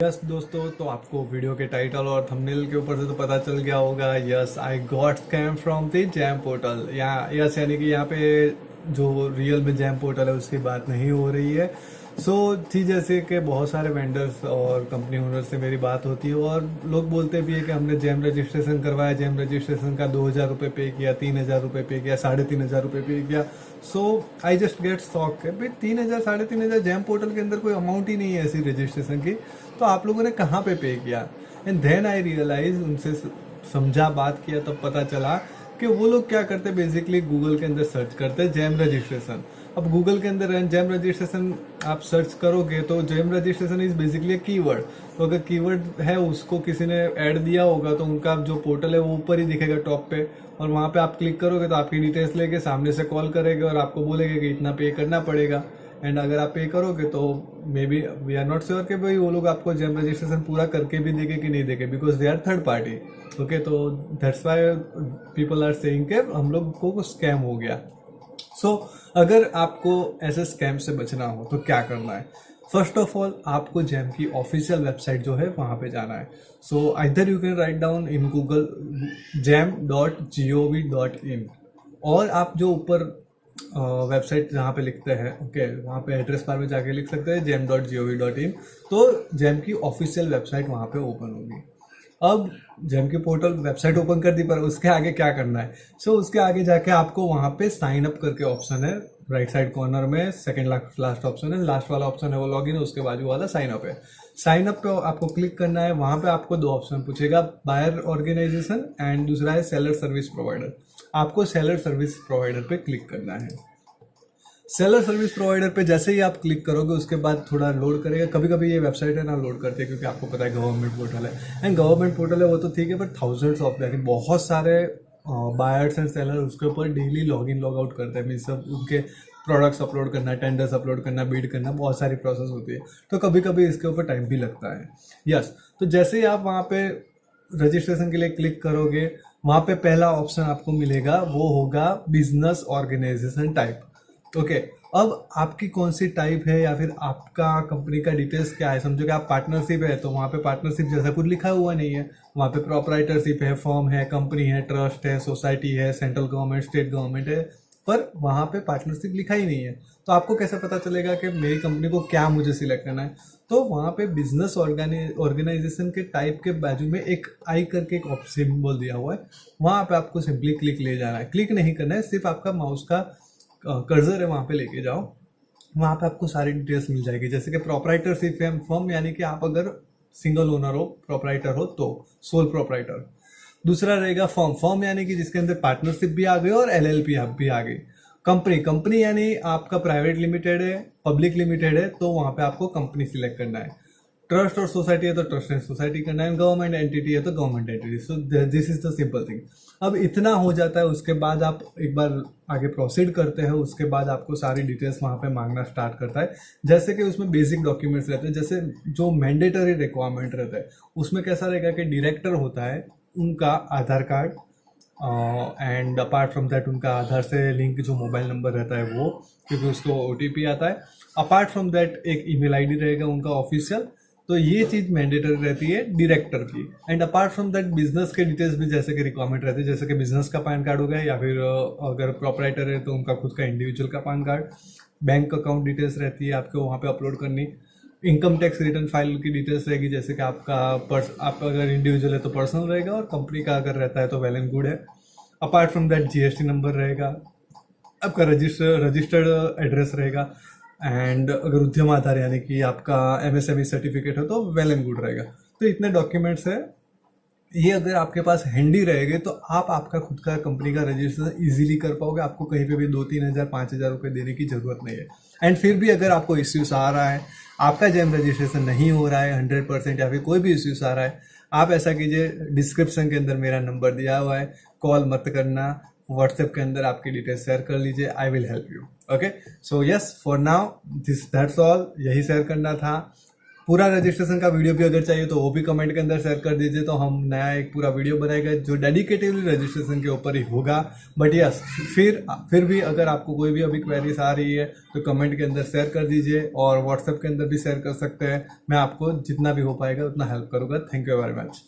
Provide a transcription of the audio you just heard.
Yes दोस्तों, तो आपको वीडियो के टाइटल और थंबनेल के ऊपर से तो पता चल गया होगा। Yes, I got scam from the GeM portal. यहाँ यस यानी कि यहाँ पे जो रियल में जैम पोर्टल है उसकी बात नहीं हो रही है। सो थी जैसे कि बहुत सारे वेंडर्स और कंपनी ओनर से मेरी बात होती है और लोग बोलते भी है कि हमने जैम रजिस्ट्रेशन करवाया, जैम रजिस्ट्रेशन का 2,000 रुपये पे किया, 3,000 रुपये पे किया, 3,500 रुपये पे किया। सो आई जस्ट गेट शॉक है भाई, 3,000 3,500 जैम पोर्टल के अंदर कोई अमाउंट ही नहीं है ऐसी रजिस्ट्रेशन की, तो आप लोगों ने कहाँ पे किया। एंड देन आई रियलाइज, उनसे समझा, बात किया, तब पता चला कि वो लोग क्या करते हैं, बेसिकली गूगल के अंदर सर्च करते हैं जैम रजिस्ट्रेशन। अब गूगल के अंदर जैम रजिस्ट्रेशन आप सर्च करोगे तो jam registration is basically keyword. तो अगर कीवर्ड है उसको किसी ने ऐड दिया होगा तो उनका जो पोर्टल है वो ऊपर ही दिखेगा टॉप पे, और वहाँ पे आप क्लिक करोगे तो आपकी डिटेल्स लेके सामने से कॉल करेंगे और आपको बोलेंगे कि इतना पे करना पड़ेगा। एंड अगर आप पे करोगे तो may be we are not sure कि भाई वो लोग आपको जैम रजिस्ट्रेशन पूरा करके भी देंगे कि नहीं देंगे, because they are third party. Okay, तो that's why people are saying कि हम लोग को स्कैम हो गया। सो अगर आपको ऐसे स्कैम से बचना हो तो क्या करना है? फर्स्ट ऑफ ऑल आपको जैम की ऑफिशियल वेबसाइट जो है वहाँ पे जाना है। So either you can write down in Google jam.gov.in, और आप जो ऊपर वेबसाइट जहाँ पे लिखते हैं, ओके, वहाँ पे एड्रेस बार में जाके लिख सकते हैं jam.gov.in, तो जैम की ऑफिशियल वेबसाइट वहाँ पे ओपन होगी। अब जैम की पोर्टल वेबसाइट ओपन कर दी, पर उसके आगे क्या करना है? सो उसके आगे जाके आपको वहाँ पे साइन अप करके ऑप्शन है, राइट साइड कॉर्नर में सेकंड लास्ट ऑप्शन है, लास्ट वाला ऑप्शन है वो लॉगिन है, उसके बाजू वाला साइन अप है। साइन अप पे आपको क्लिक करना है। वहाँ पे आपको दो ऑप्शन पूछेगा, बायर ऑर्गेनाइजेशन एंड दूसरा है सेलर सर्विस प्रोवाइडर। आपको सेलर सर्विस प्रोवाइडर पे क्लिक करना है। सेलर सर्विस प्रोवाइडर पे जैसे ही आप क्लिक करोगे उसके बाद थोड़ा लोड करेगा। कभी कभी ये वेबसाइट है ना लोड करती है, क्योंकि आपको पता है गवर्नमेंट पोर्टल है, एंड गवर्नमेंट पोर्टल है वो तो ठीक है, पर थाउजेंड्स ऑफ यानी बहुत सारे बायर्स एंड सेलर उसके ऊपर daily log in log out करते हैं। मीन सब उनके प्रोडक्ट्स अपलोड करना, टेंडर्स अपलोड करना, बीड करना, बहुत सारी प्रोसेस होती है, तो कभी कभी इसके ऊपर टाइम भी लगता है। यस, तो जैसे ही आप वहाँ पे रजिस्ट्रेशन के लिए क्लिक करोगे, वहाँ पे पहला ऑप्शन आपको मिलेगा, वो होगा बिजनेस ऑर्गेनाइजेशन टाइप। ओके, अब आपकी कौन सी टाइप है या फिर आपका कंपनी का डिटेल्स क्या है। समझो कि आप पार्टनरशिप है, तो वहाँ पे पार्टनरशिप जैसा कुछ लिखा हुआ नहीं है। वहाँ पे प्रोपराइटरशिप है, फर्म है, कंपनी है, ट्रस्ट है, सोसाइटी है, सेंट्रल गवर्नमेंट, स्टेट गवर्नमेंट है, पर वहाँ पे पार्टनरशिप लिखा ही नहीं है। तो आपको कैसे पता चलेगा कि मेरी कंपनी को क्या मुझे सिलेक्ट करना है? तो वहाँ पे बिजनेस ऑर्गेनाइजेशन के टाइप के बाजू में एक आई करके एक सिंबल दिया हुआ है, वहाँ पे आपको सिंपली क्लिक ले जाना है। क्लिक नहीं करना है, सिर्फ आपका माउस का कर्सर है वहाँ पे लेके जाओ, वहाँ पे आपको सारी डिटेल्स मिल जाएगी। जैसे कि प्रोपराइटरशिप फर्म यानी कि आप अगर सिंगल ओनर हो, प्रोपराइटर हो, तो सोल प्रोपराइटर। दूसरा रहेगा फर्म यानी कि जिसके अंदर पार्टनरशिप भी आ गई और एलएलपी भी आ गई। कंपनी यानी आपका प्राइवेट लिमिटेड है, पब्लिक लिमिटेड है, तो वहाँ पे आपको कंपनी सिलेक्ट करना है। ट्रस्ट और सोसाइटी है तो ट्रस्ट एंड सोसाइटी करना है, गवर्नमेंट एंटिटी है तो government entity. So this is the simple thing. अब इतना हो जाता है, उसके बाद आप एक बार आगे प्रोसीड करते हैं, उसके बाद आपको सारी डिटेल्स वहाँ पे मांगना स्टार्ट करता है। जैसे कि उसमें बेसिक डॉक्यूमेंट्स रहते हैं, जैसे जो मैंडेटरी रिक्वायरमेंट रहता है उसमें कैसा रहेगा कि डायरेक्टर होता है, उनका Aadhaar card, and apart from that उनका आधार से लिंक जो मोबाइल नंबर रहता है वो, क्योंकि उसको ओटीपी आता है। अपार्ट फ्रॉम दैट एक ईमेल आईडी रहेगा उनका ऑफिशियल। तो ये चीज मैंडेटरी रहती है डायरेक्टर की। And apart from that business के डिटेल्स भी जैसे कि रिक्वायरमेंट रहती है, जैसे कि बिजनेस का पैन कार्ड हो गया, या फिर अगर प्रोपराइटर है तो उनका खुद का इंडिविजुअल का pan card. Bank account details रहती है आपको वहाँ पे अपलोड करनी। इनकम टैक्स रिटर्न फाइल की डिटेल्स रहेगी, जैसे कि आप अगर इंडिविजुअल है तो पर्सनल रहेगा, और कंपनी का अगर रहता है तो वेल एंड गुड है। Apart from that GST number रहेगा, आपका रजिस्टर्ड एड्रेस रहेगा, एंड अगर उद्यम आधार यानी कि आपका एमएसएमई सर्टिफिकेट है तो वेल एंड गुड रहेगा। तो इतने डॉक्यूमेंट्स है, ये अगर आपके पास हैंडी रहेंगे तो आप आपका खुद का कंपनी का रजिस्ट्रेशन इजीली कर पाओगे। आपको कहीं पे भी 2-3 हज़ार 5,000 रुपये देने की जरूरत नहीं है। एंड फिर भी अगर आपको इश्यूज आ रहा है, आपका जैम रजिस्ट्रेशन नहीं हो रहा है 100%, या फिर कोई भी इश्यूज आ रहा है, आप ऐसा कीजिए, डिस्क्रिप्शन के अंदर मेरा नंबर दिया हुआ है, कॉल मत करना, व्हाट्सएप के अंदर आपकी डिटेल्स शेयर कर लीजिए, I will help you. Okay, so yes, for now that's all, यही शेयर करना था। पूरा रजिस्ट्रेशन का वीडियो भी अगर चाहिए तो वो भी कमेंट के अंदर शेयर कर दीजिए, तो हम नया एक पूरा वीडियो बनाएगा जो डेडिकेटिवली रजिस्ट्रेशन के ऊपर ही होगा। बट यस, फिर भी अगर आपको कोई भी अभी क्वेरीज आ रही है तो कमेंट के अंदर शेयर कर दीजिए, और व्हाट्सएप के अंदर भी शेयर कर सकते हैं। मैं आपको जितना भी हो पाएगा उतना हेल्प करूँगा। Thank you very much.